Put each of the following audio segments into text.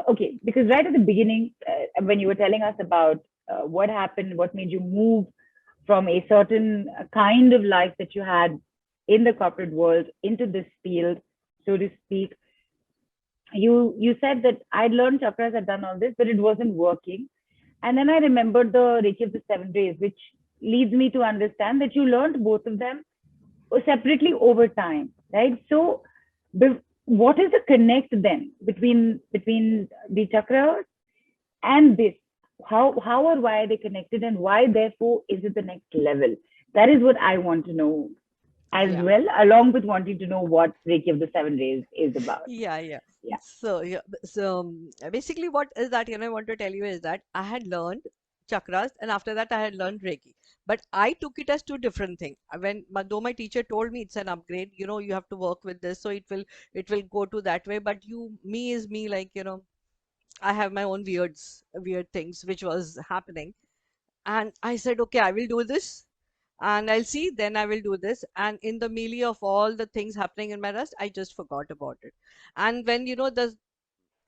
okay, because right at the beginning, when you were telling us about what happened, what made you move from a certain kind of life that you had in the corporate world into this field, so to speak, you said that I'd learned chakras, I'd done all this, but it wasn't working. And then I remembered the Reiki of the Seven Rays, which leads me to understand that you learned both of them separately over time, right? So, what is the connect then between the chakras and this? How or why are they connected, and why therefore is it the next level? That is what I want to know as Yeah. well, along with wanting to know what Reiki of the Seven Rays is about. Yeah, yeah. Yeah. Basically, what is that, I want to tell you is that I had learned chakras, and after that, I had learned Reiki. But I took it as two different things. Though my teacher told me it's an upgrade, you have to work with this, so it will go to that way. But me is me, like, I have my own weird things which was happening, and I said, okay, I will do this, and I'll see, then I will do this. And in the melee of all the things happening in my rest, I just forgot about it. And when the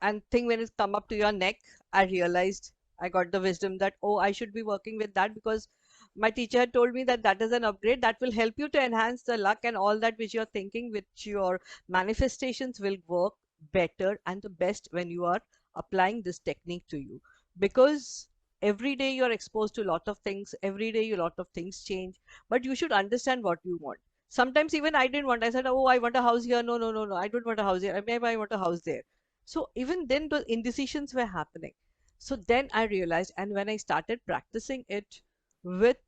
and thing when it's come up to your neck, I realized, I got the wisdom that, oh, I should be working with that, because my teacher had told me that that is an upgrade that will help you to enhance the luck, and all that which you're thinking, which your manifestations will work better and the best when you are applying this technique to you. Because every day you're exposed to a lot of things, every day a lot of things change, but you should understand what you want. Sometimes even I didn't want, I said, oh, I want a house here, no, no, no, no, I don't want a house here, maybe I want a house there. So even then the indecisions were happening. So then I realized, and when I started practicing it with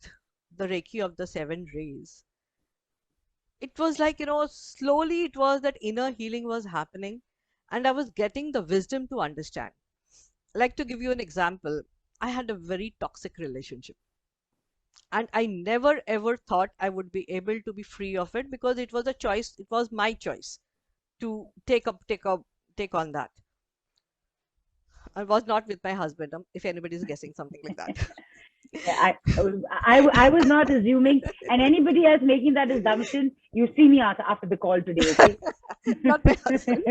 the Reiki of the seven rays, it was like, slowly it was that inner healing was happening, and I was getting the wisdom to understand. Like, to give you an example, I had a very toxic relationship, and I never ever thought I would be able to be free of it, because it was a choice, it was my choice to take on that. I was not with my husband, if anybody is guessing something like that. Yeah, I was not assuming, and anybody else making that assumption, you see me after the call today, okay? Not my husband,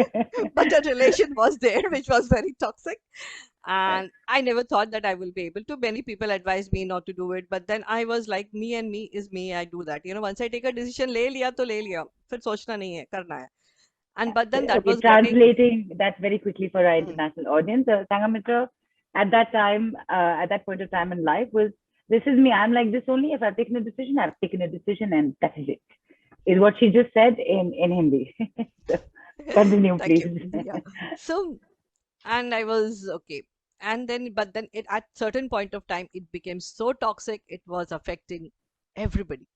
but a relation was there which was very toxic. And I never thought that I will be able to. Many people advised me not to do it, but then I was like, me and me is me, I do that. Once I take a decision, ले लिया तो ले लिया, फिर सोचना नहीं है, करना है. And but then that Okay, was getting. translating that very quickly for our Hmm. international audience. Sanghamitra, at that time, at that point of time in life, was this is me. I'm like this only. If I've taken a decision, I've taken a decision, and that is it. Is what she just said in Hindi. So, continue, Thank you. please. Yeah. So, and I was okay. And then, but then it at certain point of time, it became so toxic, it was affecting everybody,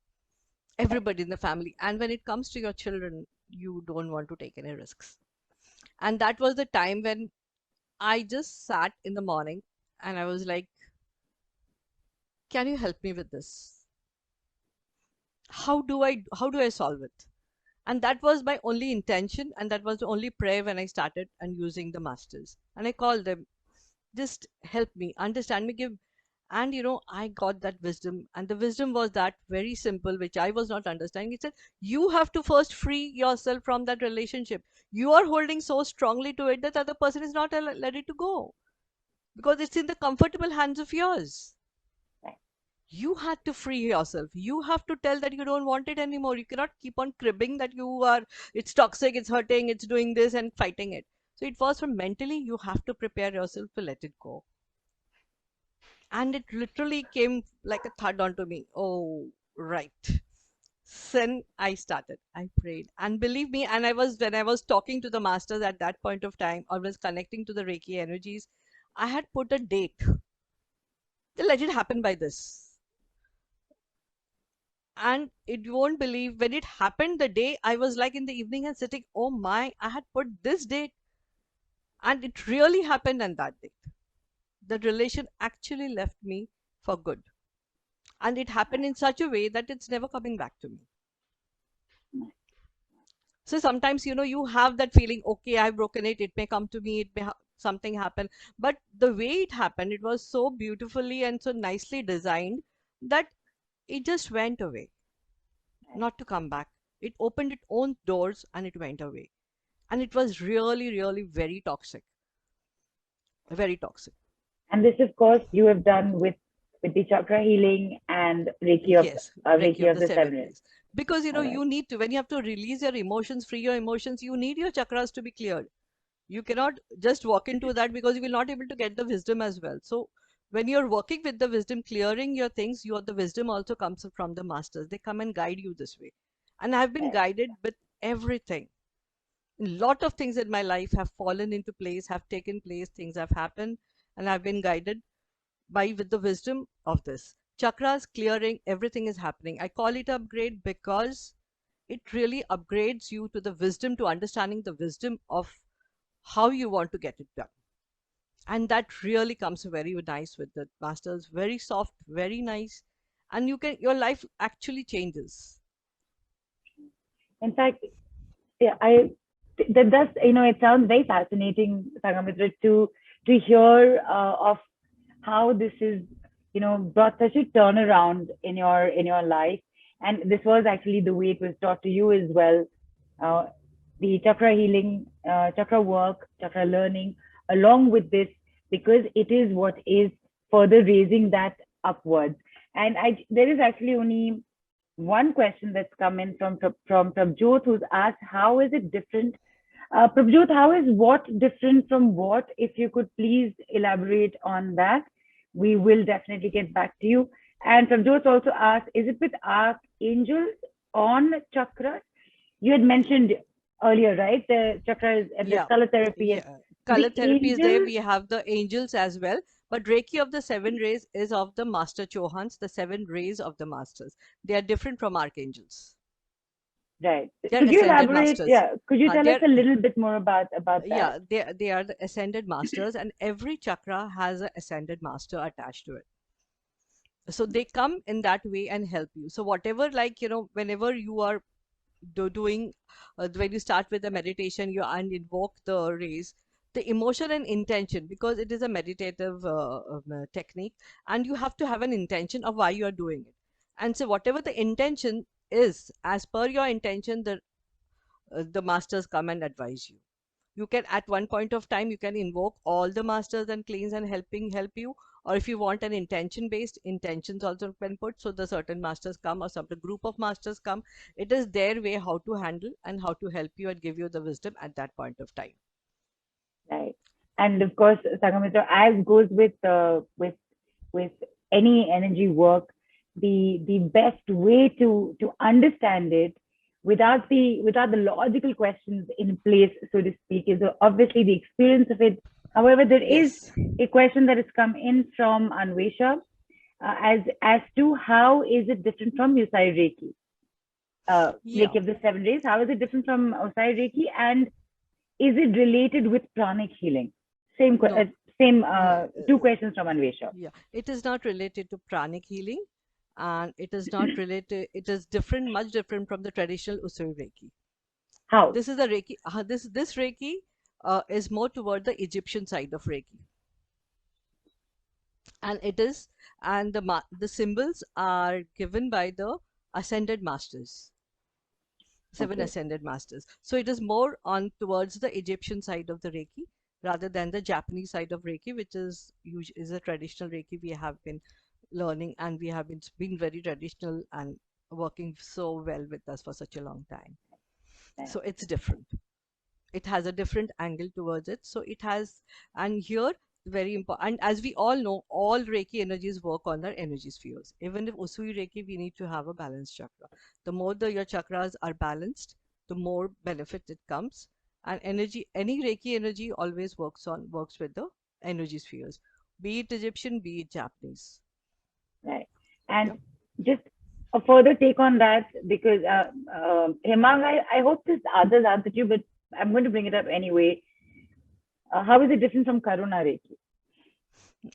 everybody in the family. And when it comes to your children, you don't want to take any risks. And that was the time when I just sat in the morning, and I was like, can you help me with this? How do I solve it? And that was my only intention, and that was the only prayer when I started and using the masters. And I called them, just help me, understand me, give. And I got that wisdom, and the wisdom was that very simple, which I was not understanding. It said, you have to first free yourself from that relationship. You are holding so strongly to it that the other person is not let it to go, because it's in the comfortable hands of yours. You had to free yourself. You have to tell that you don't want it anymore. You cannot keep on cribbing that it's toxic, it's hurting, it's doing this, and fighting it. So it was from mentally, you have to prepare yourself to let it go. And it literally came like a thud onto me. Oh, right. Then I started. I prayed. And believe me, and when I was talking to the masters at that point of time, or was connecting to the Reiki energies, I had put a date. Let it happen by this. And it won't believe, when it happened the day, I was like in the evening and sitting, oh my, I had put this date, and it really happened on that date. The relation actually left me for good. And it happened in such a way that it's never coming back to me. So sometimes, you have that feeling, okay, I've broken it, it may come to me, it may something happen. But the way it happened, it was so beautifully and so nicely designed that it just went away, not to come back. It opened its own doors and it went away. And it was really, really very toxic. very toxic. And this, of course, you have done with the chakra healing and Yes, Reiki Reiki of of the the seven seven rays. rays. Because All right. you need to, when you have to release your emotions, free your emotions, you need your chakras to be cleared. You cannot just walk into that, because you will not able to get the wisdom as well. So when you're working with the wisdom, clearing your things, the wisdom also comes from the masters. They come and guide you this way. And I've been Right. guided with everything. A lot of things in my life have fallen into place, have taken place, things have happened, and I've been guided with the wisdom of this. Chakras clearing, everything is happening. I call it upgrade because it really upgrades you to the wisdom, to understanding the wisdom of how you want to get it done. And that really comes very nice with the masters, very soft, very nice, and your life actually changes. In fact, yeah, that does, it sounds very fascinating, Sanghamitra, to hear of how this is, brought such a turnaround in your life. And this was actually the way it was taught to you as well. Uh, the chakra healing, chakra work, chakra learning, along with this, because it is what is further raising that upwards. And there is actually only one question that's come in from Jyoth, who's asked, how is it different? Prabjot, how is what different from what? If you could please elaborate on that, we will definitely get back to you. And Prabjot also asked, is it with archangels on chakras? You had mentioned earlier, right? The chakras and the Yeah, color therapy and yeah. the Color therapy is there. angels, We have the angels as well. But Reiki of the seven rays is of the Master Chohans, the seven rays of the masters. They are different from archangels. right? They are Could you ascended elaborate? masters. Yeah, could you tell us They're a little bit more about that? Yeah, they are the ascended masters, and every chakra has an ascended master attached to it. So they come in that way and help you. So whatever, like, whenever you are doing, when you start with the meditation, you and invoke the rays, the emotion and intention, because it is a meditative technique, and you have to have an intention of why you are doing it. And so whatever the intention is, as per your intention, the masters come and advise you. You can, at one point of time, you can invoke all the masters and cleanse and help you. Or if you want an intention based, intentions also can put, so the certain masters come, or some the group of masters come. It is their way how to handle and how to help you and give you the wisdom at that point of time. Right. And of course, Sanghamitra, as goes with any energy work, the best way to understand it without the logical questions in place, so to speak, is obviously the experience of it. However, there is Yes. a question that has come in from Anvesha, as to how is it different from Usui Reiki, Yeah. Reiki of the seven rays? How is it different from Usui Reiki, and is it related with pranic healing? Same, No. same No. two questions from Anvesha. Yeah. It is not related to pranic healing, and it is not related. It is different, much different from the traditional Usui Reiki. How? This is a Reiki. This Reiki is more toward the Egyptian side of Reiki, and it is, and the symbols are given by the ascended masters, seven Okay. ascended masters. So it is more on towards the Egyptian side of the Reiki rather than the Japanese side of Reiki, which is a traditional Reiki we have been learning, and we have been very traditional and working so well with us for such a long time. Right. So it's different. It has a different angle towards it, so it has. And here, very important, and as we all know, all Reiki energies work on their energy spheres. Even if Usui Reiki, we need to have a balanced chakra. The more your chakras are balanced, the more benefit it comes. And any Reiki energy always works with the energy spheres, be it Egyptian, be it Japanese. Right. And Yeah. just a further take on that, because Hemang, I hope this others answered you, but I'm going to bring it up anyway. How is it different from Karuna Reiki?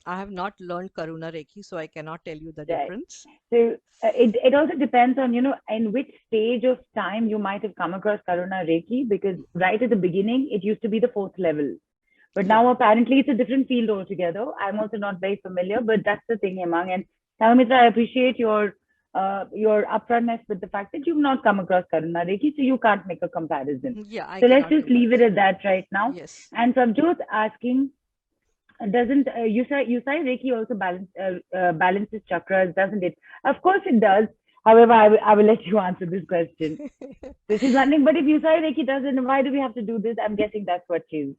I have not learned Karuna Reiki, so I cannot tell you the Right. difference. So it also depends on, in which stage of time you might have come across Karuna Reiki, because right at the beginning, it used to be the fourth level. But Yeah. now apparently it's a different field altogether. I'm also not very familiar, but that's the thing, Hemang. And Sanghamitra, I appreciate your upfrontness with the fact that you've not come across Karuna Reiki, so you can't make a comparison. Yeah, I So let's cannot just leave it comparison. at that right now. Yes. And Prabjot asking, Doesn't Usui Reiki also balances chakras, doesn't it? Of course it does. However, I will let you answer this question. This is one thing, but if Usui Reiki does it, why do we have to do this? I'm guessing that's what she's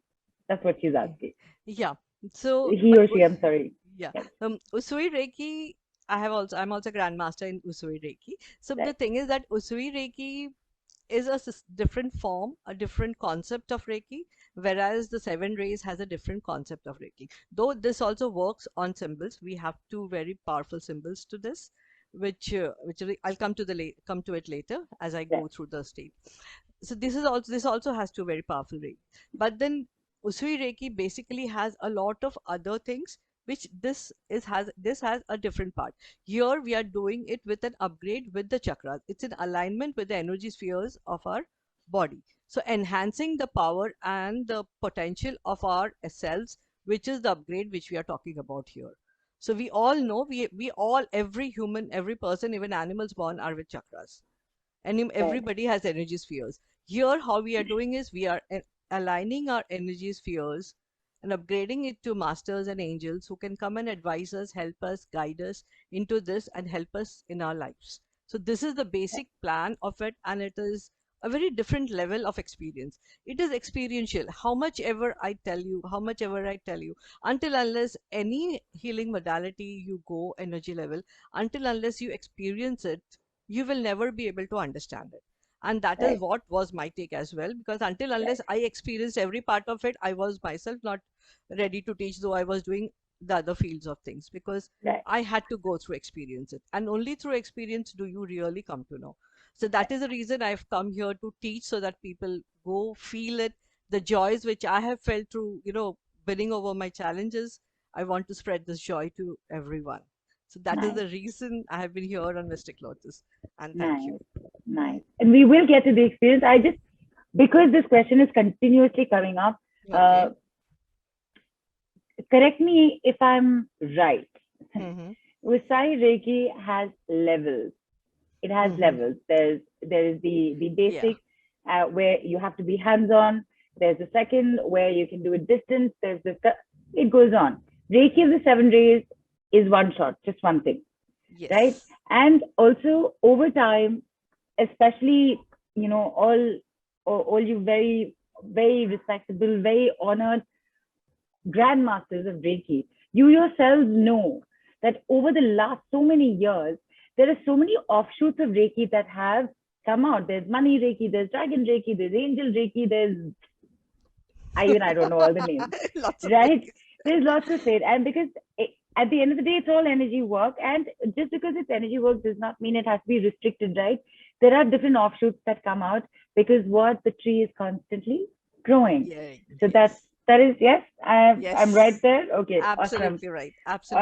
asking. Yeah. So, He or she, I'm sorry. yeah, Yes, Usui Reiki. I'm also grandmaster in Usui Reiki. So the right, thing is that Usui Reiki is a different form, a different concept of Reiki, whereas the seven rays has a different concept of Reiki. Though this also works on symbols, we have two very powerful symbols to this, I'll come to it later as I right, go through the state. So this also has two very powerful Reiki. But then Usui Reiki basically has a lot of other things which this has a different part. Here we are doing it with an upgrade with the chakras. It's in alignment with the energy spheres of our body. So enhancing the power and the potential of our cells, which is the upgrade which we are talking about here. So we all know we all every human, every person, even animals born are with chakras, and right, everybody has energy spheres. Here how we are doing is we are aligning our energy spheres and upgrading it to masters and angels who can come and advise us, help us, guide us into this and help us in our lives. So this is the basic plan of it, and it is a very different level of experience. It is experiential. How much ever I tell you, until unless any healing modality you go energy level, until unless you experience it, you will never be able to understand it. And that is right, what was my take as well, because until unless right, I experienced every part of it, I was myself not ready to teach, though I was doing the other fields of things, because right, I had to go through experience it, and only through experience do you really come to know. So that is the reason I've come here to teach, so that people go feel it, the joys which I have felt through, winning over my challenges. I want to spread this joy to everyone. So that is nice, the reason I have been here on Mystic Lotus. And thank you. nice, nice. And we will get to the experience. I just because this question is continuously coming up. Uh, Okay. Correct me if I'm right. Mm-hmm. Usai Reiki has levels. It has Mm-hmm. levels. There is the Yeah. basic where you have to be hands on. There's the second where you can do it distance. There's the it goes on. Reiki of the seven rays is one shot, just one thing, right? Yes. And also over time, especially all you very respectable, very honored grandmasters of Reiki, you yourselves know that over the last so many years, there are so many offshoots of Reiki that have come out. There's money Reiki, there's dragon Reiki, there's angel Reiki, I don't know all the names, Lots of right? Reiki. There's lots of it, and because at the end of the day, it's all energy work, and just because it's energy work does not mean it has to be restricted, right? There are different offshoots that come out because what the tree is constantly growing. Yeah. So Yes. that is yes, I'm right Yes. there. Okay, awesome. Absolutely right. Absolutely.